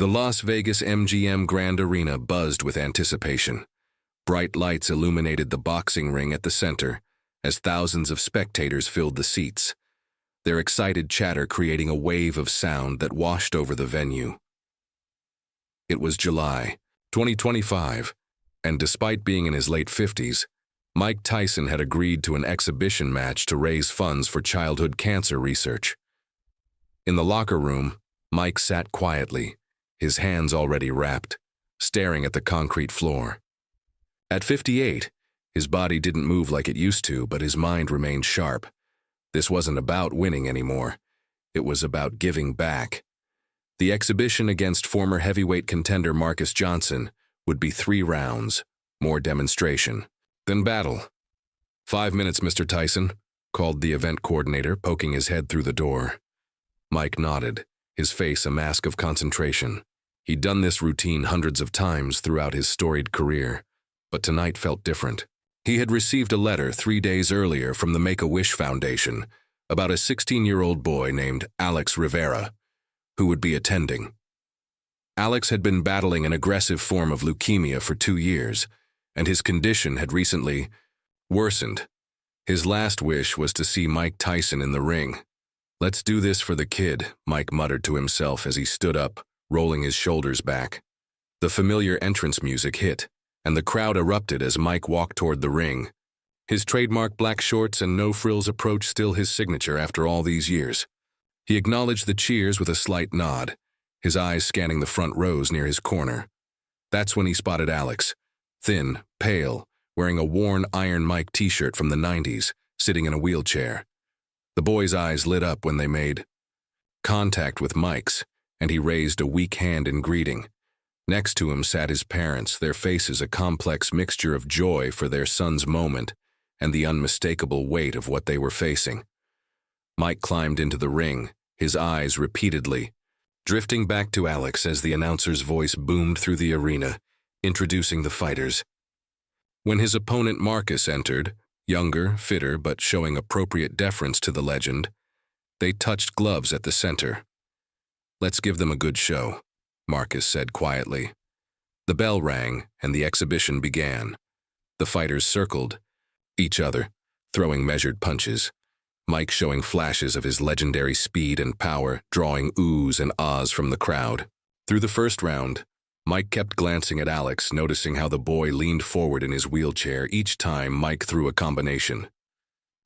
The Las Vegas MGM Grand Arena buzzed with anticipation. Bright lights illuminated the boxing ring at the center as thousands of spectators filled the seats, their excited chatter creating a wave of sound that washed over the venue. It was July 2025, and despite being in his late 50s, Mike Tyson had agreed to an exhibition match to raise funds for childhood cancer research. In the locker room, Mike sat quietly, his hands already wrapped, staring at the concrete floor. At 58, his body didn't move like it used to, but his mind remained sharp. This wasn't about winning anymore. It was about giving back. The exhibition against former heavyweight contender Marcus Johnson would be 3 rounds, more demonstration, then battle. 5 minutes, Mr. Tyson, called the event coordinator, poking his head through the door. Mike nodded, his face a mask of concentration. He'd done this routine hundreds of times throughout his storied career, but tonight felt different. He had received a letter 3 days earlier from the Make-A-Wish Foundation about a 16-year-old boy named Alex Rivera, who would be attending. Alex had been battling an aggressive form of leukemia for 2 years, and his condition had recently worsened. His last wish was to see Mike Tyson in the ring. "Let's do this for the kid," Mike muttered to himself as he stood up, rolling his shoulders back. The familiar entrance music hit, and the crowd erupted as Mike walked toward the ring. His trademark black shorts and no-frills approach still his signature after all these years. He acknowledged the cheers with a slight nod, his eyes scanning the front rows near his corner. That's when he spotted Alex, thin, pale, wearing a worn Iron Mike t-shirt from the 90s, sitting in a wheelchair. The boy's eyes lit up when they made contact with Mike's, and he raised a weak hand in greeting. Next to him sat his parents, their faces a complex mixture of joy for their son's moment and the unmistakable weight of what they were facing. Mike climbed into the ring, his eyes repeatedly drifting back to Alex as the announcer's voice boomed through the arena, introducing the fighters. When his opponent Marcus entered, younger, fitter, but showing appropriate deference to the legend, they touched gloves at the center. "Let's give them a good show," Marcus said quietly. The bell rang, and the exhibition began. The fighters circled each other, throwing measured punches. Mike showing flashes of his legendary speed and power, drawing oohs and ahs from the crowd. Through the first round, Mike kept glancing at Alex, noticing how the boy leaned forward in his wheelchair each time Mike threw a combination.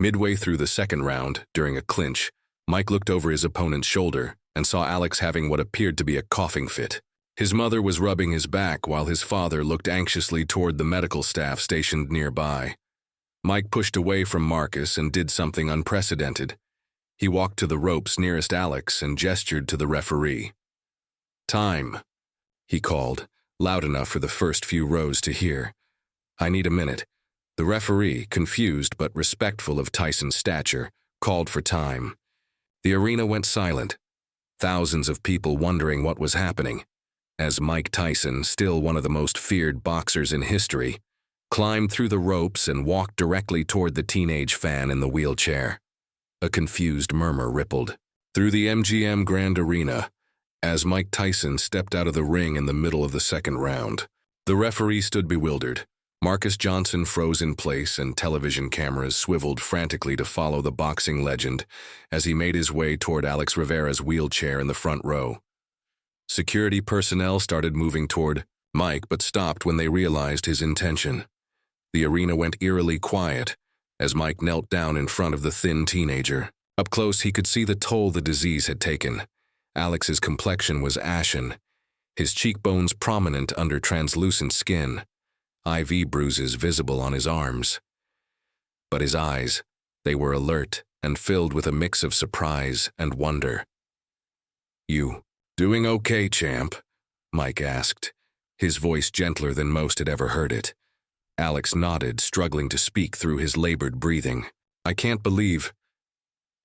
Midway through the second round, during a clinch, Mike looked over his opponent's shoulder and saw Alex having what appeared to be a coughing fit. His mother was rubbing his back while his father looked anxiously toward the medical staff stationed nearby. Mike pushed away from Marcus and did something unprecedented. He walked to the ropes nearest Alex and gestured to the referee. "Time," he called, loud enough for the first few rows to hear. "I need a minute." The referee, confused but respectful of Tyson's stature, called for time. The arena went silent, thousands of people wondering what was happening, as Mike Tyson, still one of the most feared boxers in history, climbed through the ropes and walked directly toward the teenage fan in the wheelchair. A confused murmur rippled through the MGM Grand Arena as Mike Tyson stepped out of the ring in the middle of the second round. The referee stood bewildered. Marcus Johnson froze in place and television cameras swiveled frantically to follow the boxing legend as he made his way toward Alex Rivera's wheelchair in the front row. Security personnel started moving toward Mike but stopped when they realized his intention. The arena went eerily quiet as Mike knelt down in front of the thin teenager. Up close, he could see the toll the disease had taken. Alex's complexion was ashen, his cheekbones prominent under translucent skin, IV bruises visible on his arms. But his eyes, they were alert and filled with a mix of surprise and wonder. "You doing okay, champ?" Mike asked, his voice gentler than most had ever heard it. Alex nodded, struggling to speak through his labored breathing. "I can't believe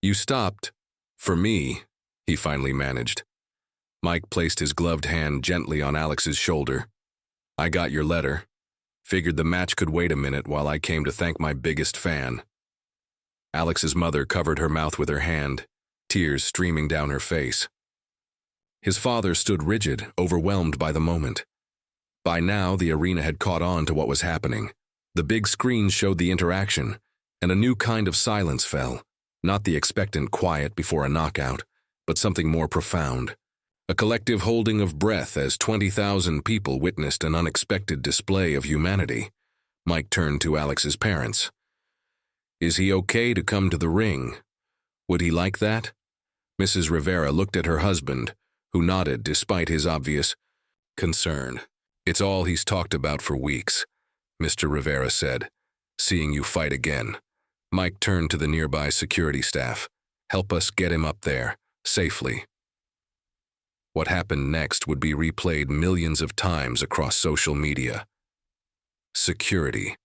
you stopped for me," he finally managed. Mike placed his gloved hand gently on Alex's shoulder. "I got your letter. Figured the match could wait a minute while I came to thank my biggest fan." Alex's mother covered her mouth with her hand, tears streaming down her face. His father stood rigid, overwhelmed by the moment. By now, the arena had caught on to what was happening. The big screen showed the interaction, and a new kind of silence fell. Not the expectant quiet before a knockout, but something more profound. A collective holding of breath as 20,000 people witnessed an unexpected display of humanity. Mike turned to Alex's parents. "Is he okay to come to the ring? Would he like that?" Mrs. Rivera looked at her husband, who nodded despite his obvious concern. "It's all he's talked about for weeks," Mr. Rivera said. "Seeing you fight again." Mike turned to the nearby security staff. "Help us get him up there, safely." What happened next would be replayed millions of times across social media. Security.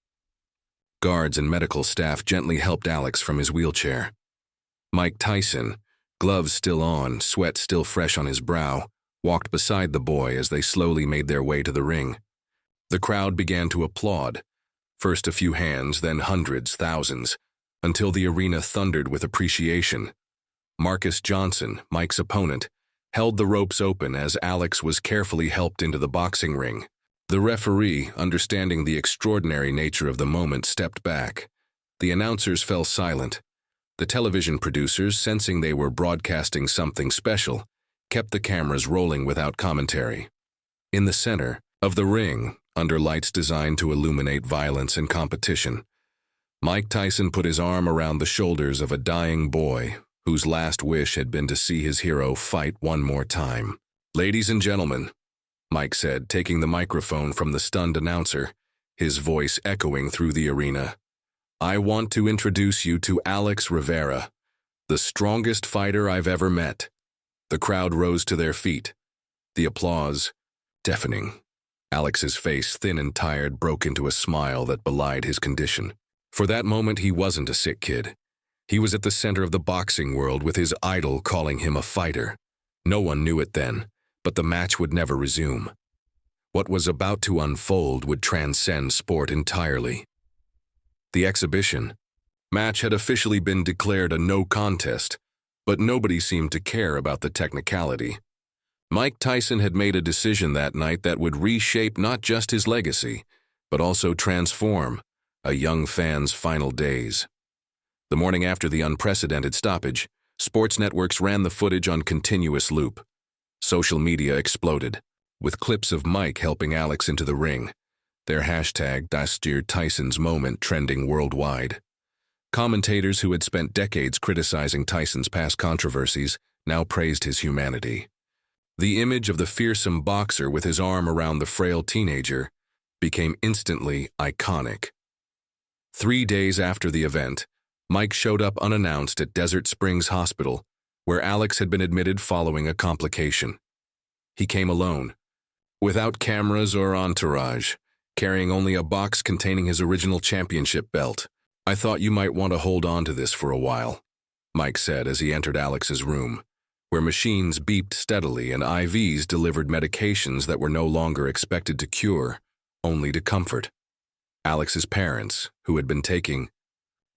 Guards and medical staff gently helped Alex from his wheelchair. Mike Tyson, gloves still on, sweat still fresh on his brow, walked beside the boy as they slowly made their way to the ring. The crowd began to applaud. First a few hands, then hundreds, thousands, until the arena thundered with appreciation. Marcus Johnson, Mike's opponent, held the ropes open as Alex was carefully helped into the boxing ring. The referee, understanding the extraordinary nature of the moment, stepped back. The announcers fell silent. The television producers, sensing they were broadcasting something special, kept the cameras rolling without commentary. In the center of the ring, under lights designed to illuminate violence and competition, Mike Tyson put his arm around the shoulders of a dying boy whose last wish had been to see his hero fight one more time. "Ladies and gentlemen," Mike said, taking the microphone from the stunned announcer, his voice echoing through the arena, "I want to introduce you to Alex Rivera, the strongest fighter I've ever met." The crowd rose to their feet. The applause, deafening. Alex's face, thin and tired, broke into a smile that belied his condition. For that moment, he wasn't a sick kid. He was at the center of the boxing world with his idol calling him a fighter. No one knew it then, but the match would never resume. What was about to unfold would transcend sport entirely. The exhibition match had officially been declared a no contest, but nobody seemed to care about the technicality. Mike Tyson had made a decision that night that would reshape not just his legacy, but also transform a young fan's final days. The morning after the unprecedented stoppage, sports networks ran the footage on continuous loop. Social media exploded, with clips of Mike helping Alex into the ring, their hashtag #Tyson's moment trending worldwide. Commentators who had spent decades criticizing Tyson's past controversies now praised his humanity. The image of the fearsome boxer with his arm around the frail teenager became instantly iconic. 3 days after the event, Mike showed up unannounced at Desert Springs Hospital, where Alex had been admitted following a complication. He came alone, without cameras or entourage, carrying only a box containing his original championship belt. "I thought you might want to hold on to this for a while," Mike said as he entered Alex's room, where machines beeped steadily and IVs delivered medications that were no longer expected to cure, only to comfort. Alex's parents, who had been taking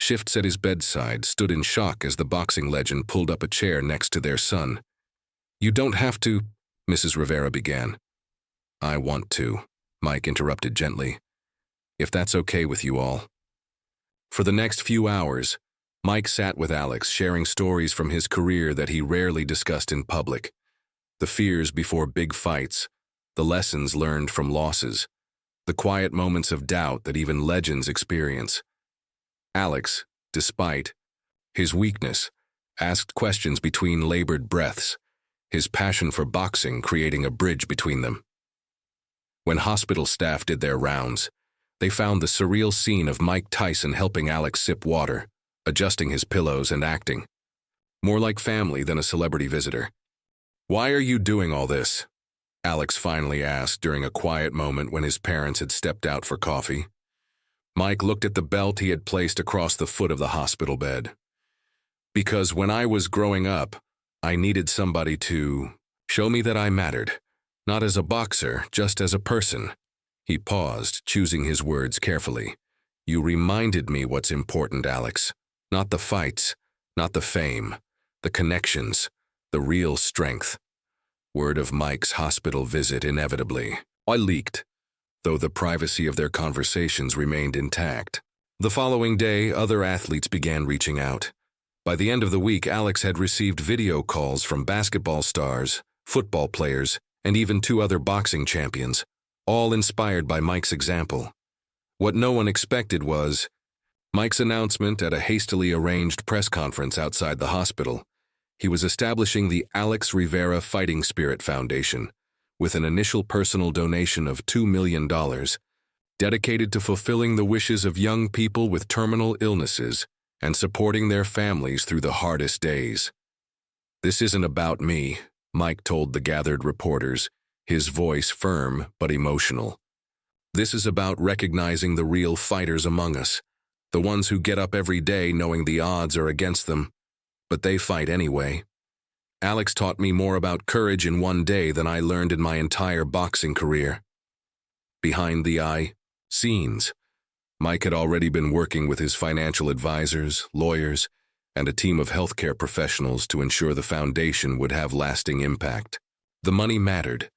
shifts at his bedside, stood in shock as the boxing legend pulled up a chair next to their son. "You don't have to," Mrs. Rivera began. "I want to," Mike interrupted gently, "if that's okay with you all." For the next few hours, Mike sat with Alex, sharing stories from his career that he rarely discussed in public. The fears before big fights, the lessons learned from losses, the quiet moments of doubt that even legends experience. Alex, despite his weakness, asked questions between labored breaths, his passion for boxing creating a bridge between them. When hospital staff did their rounds, they found the surreal scene of Mike Tyson helping Alex sip water, adjusting his pillows and acting more like family than a celebrity visitor. "Why are you doing all this?" Alex finally asked during a quiet moment when his parents had stepped out for coffee. Mike looked at the belt he had placed across the foot of the hospital bed. "Because when I was growing up, I needed somebody to show me that I mattered, not as a boxer, just as a person." He paused, choosing his words carefully. "You reminded me what's important, Alex. Not the fights, not the fame, the connections, the real strength." Word of Mike's hospital visit inevitably leaked, though the privacy of their conversations remained intact. The following day, other athletes began reaching out. By the end of the week, Alex had received video calls from basketball stars, football players, and even 2 other boxing champions, all inspired by Mike's example. What no one expected was Mike's announcement at a hastily arranged press conference outside the hospital. He was establishing the Alex Rivera Fighting Spirit Foundation, with an initial personal donation of $2 million, dedicated to fulfilling the wishes of young people with terminal illnesses and supporting their families through the hardest days. "This isn't about me," Mike told the gathered reporters, his voice firm but emotional. "This is about recognizing the real fighters among us, the ones who get up every day knowing the odds are against them, but they fight anyway. Alex taught me more about courage in one day than I learned in my entire boxing career." Behind the scenes, Mike had already been working with his financial advisors, lawyers, and a team of healthcare professionals to ensure the foundation would have lasting impact. The money mattered,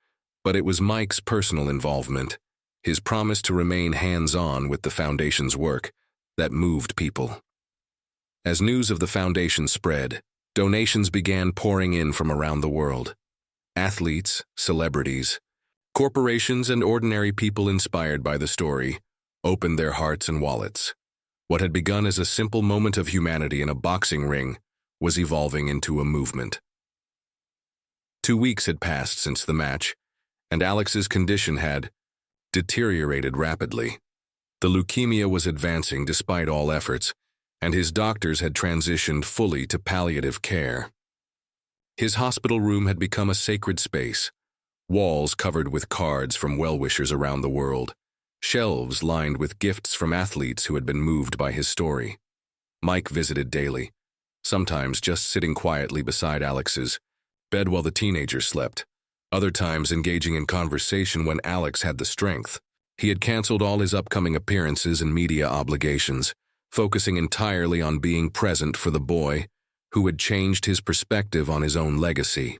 but it was Mike's personal involvement, his promise to remain hands-on with the foundation's work, that moved people. As news of the foundation spread, donations began pouring in from around the world. Athletes, celebrities, corporations, and ordinary people inspired by the story opened their hearts and wallets. What had begun as a simple moment of humanity in a boxing ring was evolving into a movement. 2 weeks had passed since the match, and Alex's condition had deteriorated rapidly. The leukemia was advancing despite all efforts, and his doctors had transitioned fully to palliative care. His hospital room had become a sacred space, walls covered with cards from well-wishers around the world, shelves lined with gifts from athletes who had been moved by his story. Mike visited daily, sometimes just sitting quietly beside Alex's bed while the teenager slept, other times engaging in conversation when Alex had the strength. He had canceled all his upcoming appearances and media obligations, focusing entirely on being present for the boy who had changed his perspective on his own legacy.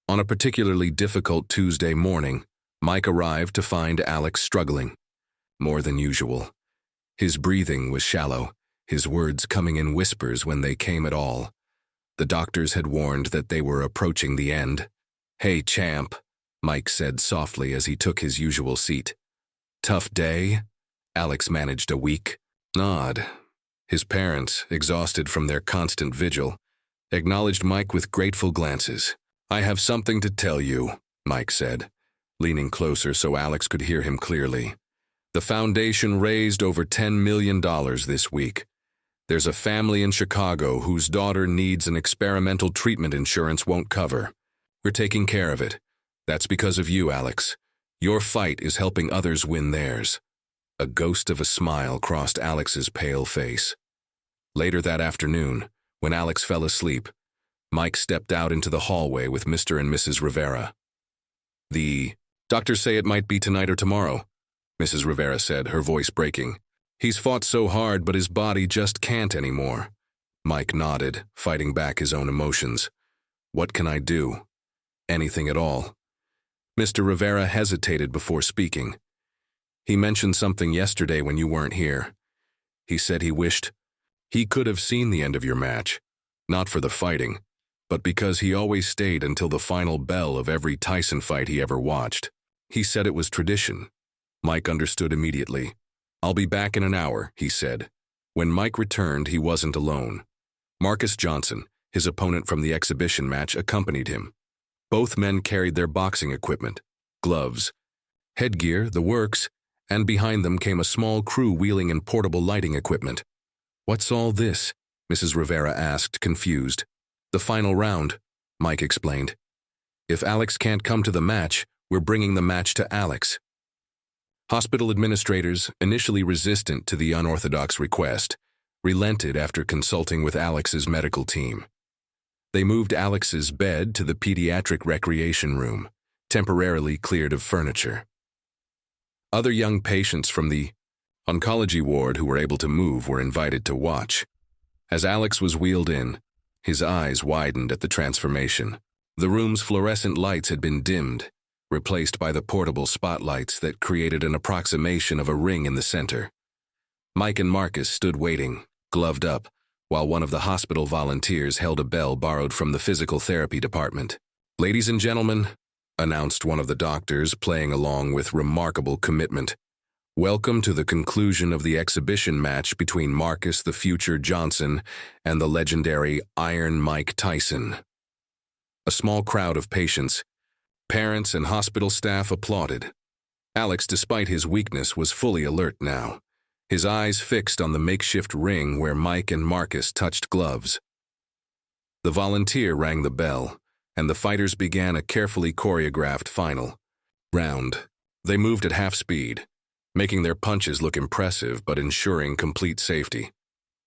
On a particularly difficult Tuesday morning, Mike arrived to find Alex struggling, more than usual. His breathing was shallow, his words coming in whispers when they came at all. The doctors had warned that they were approaching the end. "Hey, champ," Mike said softly as he took his usual seat. "Tough day?" Alex managed a weak nod. His parents, exhausted from their constant vigil, acknowledged Mike with grateful glances. "I have something to tell you," Mike said, leaning closer so Alex could hear him clearly. "The foundation raised over $10 million this week. There's a family in Chicago whose daughter needs an experimental treatment insurance won't cover. We're taking care of it. That's because of you, Alex. Your fight is helping others win theirs." A ghost of a smile crossed Alex's pale face. Later that afternoon, when Alex fell asleep, Mike stepped out into the hallway with Mr. and Mrs. Rivera. "The doctors say it might be tonight or tomorrow," Mrs. Rivera said, her voice breaking. "He's fought so hard, but his body just can't anymore." Mike nodded, fighting back his own emotions. "What can I do?" "Anything at all." Mr. Rivera hesitated before speaking. "He mentioned something yesterday when you weren't here. He said he wished he could have seen the end of your match, not for the fighting, but because he always stayed until the final bell of every Tyson fight he ever watched. He said it was tradition." Mike understood immediately. "I'll be back in an hour," he said. When Mike returned, he wasn't alone. Marcus Johnson, his opponent from the exhibition match, accompanied him. Both men carried their boxing equipment, gloves, headgear, the works, and behind them came a small crew wheeling in portable lighting equipment. "What's all this?" Mrs. Rivera asked, confused. "The final round," Mike explained. "If Alex can't come to the match, we're bringing the match to Alex." Hospital administrators, initially resistant to the unorthodox request, relented after consulting with Alex's medical team. They moved Alex's bed to the pediatric recreation room, temporarily cleared of furniture. Other young patients from the oncology ward who were able to move were invited to watch. As Alex was wheeled in, his eyes widened at the transformation. The room's fluorescent lights had been dimmed, replaced by the portable spotlights that created an approximation of a ring in the center. Mike and Marcus stood waiting, gloved up, while one of the hospital volunteers held a bell borrowed from the physical therapy department. "Ladies and gentlemen," announced one of the doctors, playing along with remarkable commitment, "welcome to the conclusion of the exhibition match between Marcus the Future Johnson and the legendary Iron Mike Tyson." A small crowd of patients, parents, and hospital staff applauded. Alex, despite his weakness, was fully alert now, his eyes fixed on the makeshift ring where Mike and Marcus touched gloves. The volunteer rang the bell, and the fighters began a carefully choreographed final round. They moved at half speed, making their punches look impressive but ensuring complete safety.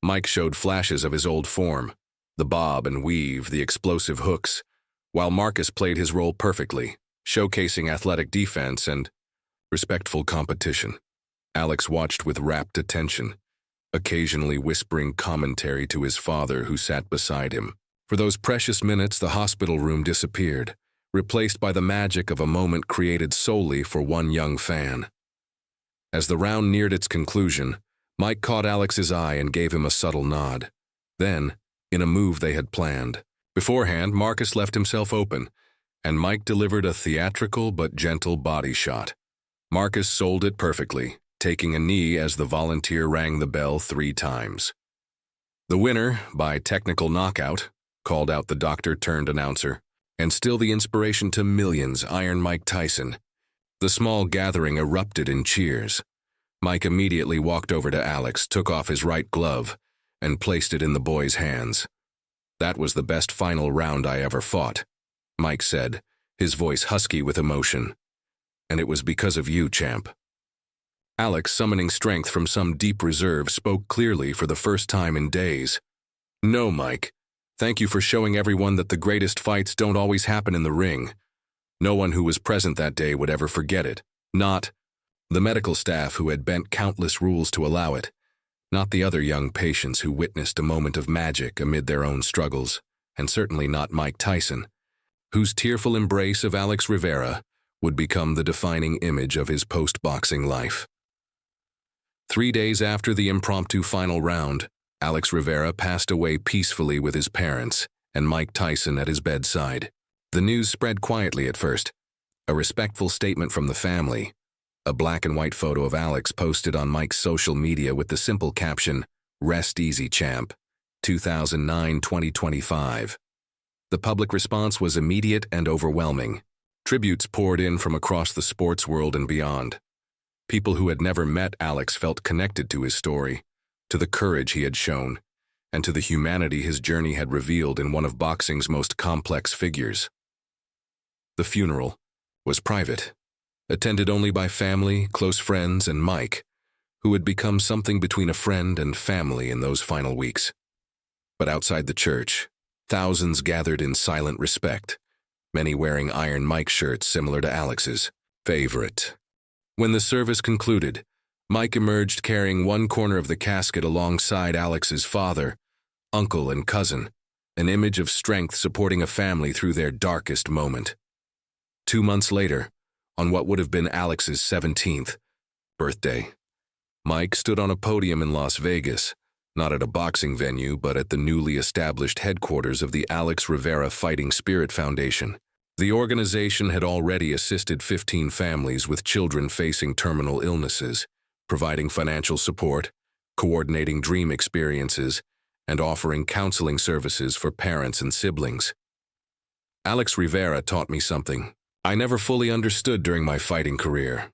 Mike showed flashes of his old form, the bob and weave, the explosive hooks, while Marcus played his role perfectly, showcasing athletic defense and respectful competition. Alex watched with rapt attention, occasionally whispering commentary to his father who sat beside him. For those precious minutes, the hospital room disappeared, replaced by the magic of a moment created solely for one young fan. As the round neared its conclusion, Mike caught Alex's eye and gave him a subtle nod. Then, in a move they had planned, beforehand, Marcus left himself open, and Mike delivered a theatrical but gentle body shot. Marcus sold it perfectly, taking a knee as the volunteer rang the bell 3 times. "The winner, by technical knockout," called out the doctor-turned-announcer, "and still the inspiration to millions, Iron Mike Tyson." The small gathering erupted in cheers. Mike immediately walked over to Alex, took off his right glove, and placed it in the boy's hands. "That was the best final round I ever fought," Mike said, his voice husky with emotion. "And it was because of you, champ." Alex, summoning strength from some deep reserve, spoke clearly for the first time in days. "No, Mike. Thank you for showing everyone that the greatest fights don't always happen in the ring. No one who was present that day would ever forget it. Not the medical staff who had bent countless rules to allow it. Not the other young patients who witnessed a moment of magic amid their own struggles, and certainly not Mike Tyson, whose tearful embrace of Alex Rivera would become the defining image of his post-boxing life." 3 days after the impromptu final round, Alex Rivera passed away peacefully with his parents and Mike Tyson at his bedside. The news spread quietly at first. A respectful statement from the family, a black and white photo of Alex posted on Mike's social media with the simple caption, "Rest easy, champ, 2009-2025. The public response was immediate and overwhelming. Tributes poured in from across the sports world and beyond. People who had never met Alex felt connected to his story, to the courage he had shown, and to the humanity his journey had revealed in one of boxing's most complex figures. The funeral was private, attended only by family, close friends, and Mike, who had become something between a friend and family in those final weeks. But outside the church, thousands gathered in silent respect, many wearing Iron Mike shirts similar to Alex's favorite. When the service concluded, Mike emerged carrying one corner of the casket alongside Alex's father, uncle, and cousin, an image of strength supporting a family through their darkest moment. 2 months later, on what would have been Alex's 17th birthday, Mike stood on a podium in Las Vegas, not at a boxing venue but at the newly established headquarters of the Alex Rivera Fighting Spirit Foundation. The organization had already assisted 15 families with children facing terminal illnesses, providing financial support, coordinating dream experiences, and offering counseling services for parents and siblings. Alex Rivera taught me something I never fully understood during my fighting career,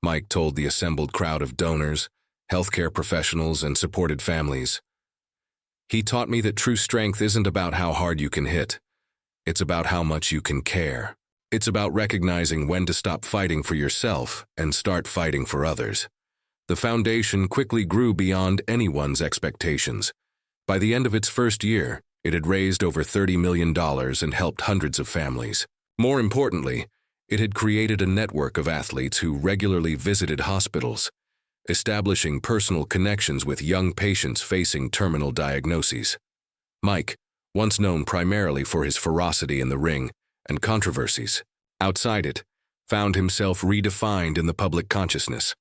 Mike told the assembled crowd of donors, healthcare professionals, and supported families. He taught me that true strength isn't about how hard you can hit. It's about how much you can care. It's about recognizing when to stop fighting for yourself and start fighting for others. The foundation quickly grew beyond anyone's expectations. By the end of its first year, it had raised over $30 million and helped hundreds of families. More importantly, it had created a network of athletes who regularly visited hospitals, establishing personal connections with young patients facing terminal diagnoses. Mike, once known primarily for his ferocity in the ring, and controversies. Outside it, found himself redefined in the public consciousness.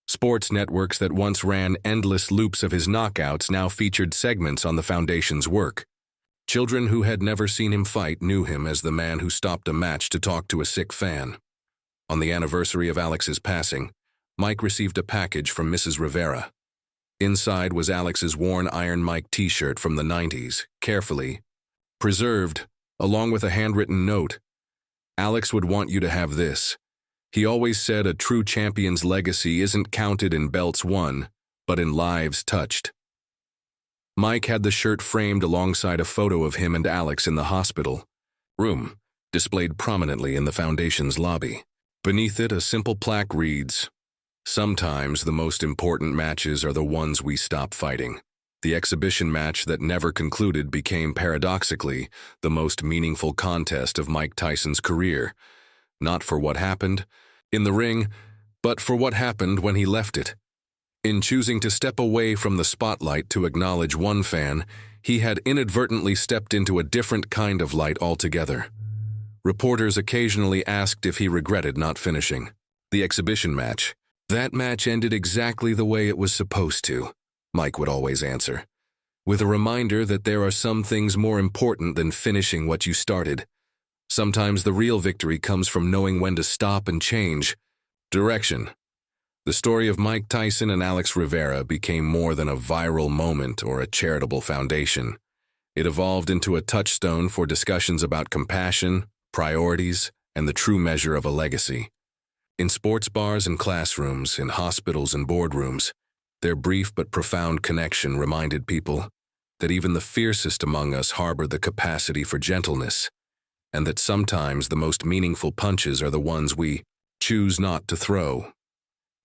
Sports networks that once ran endless loops of his knockouts now featured segments on the Foundation's work. Children who had never seen him fight knew him as the man who stopped a match to talk to a sick fan. On the anniversary of Alex's passing, Mike received a package from Mrs. Rivera. Inside was Alex's worn Iron Mike t-shirt from the 90s, carefully preserved, along with a handwritten note. "Alex would want you to have this. He always said a true champion's legacy isn't counted in belts won, but in lives touched." Mike had the shirt framed alongside a photo of him and Alex in the hospital room, displayed prominently in the Foundation's lobby. Beneath it, a simple plaque reads, "Sometimes the most important matches are the ones we stop fighting." The exhibition match that never concluded became, paradoxically, the most meaningful contest of Mike Tyson's career, not for what happened in the ring, but for what happened when he left it. In choosing to step away from the spotlight to acknowledge one fan, he had inadvertently stepped into a different kind of light altogether. Reporters occasionally asked if he regretted not finishing the exhibition match. "That match ended exactly the way it was supposed to," Mike would always answer, with a reminder that there are some things more important than finishing what you started. Sometimes the real victory comes from knowing when to stop and change direction. The story of Mike Tyson and Alex Rivera became more than a viral moment or a charitable foundation. It evolved into a touchstone for discussions about compassion, priorities, and the true measure of a legacy. In sports bars and classrooms, in hospitals and boardrooms, their brief but profound connection reminded people that even the fiercest among us harbor the capacity for gentleness, and that sometimes the most meaningful punches are the ones we choose not to throw.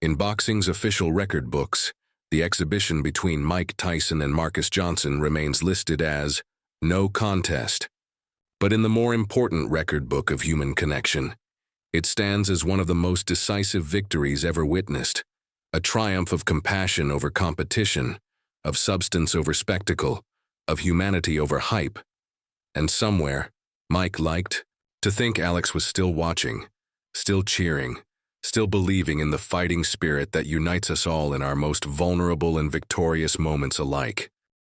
In boxing's official record books, the exhibition between Mike Tyson and Marcus Johnson remains listed as no contest. But in the more important record book of human connection, it stands as one of the most decisive victories ever witnessed, a triumph of compassion over competition, of substance over spectacle, of humanity over hype. And somewhere, Mike liked to think Alex was still watching, still cheering, still believing in the fighting spirit that unites us all in our most vulnerable and victorious moments alike.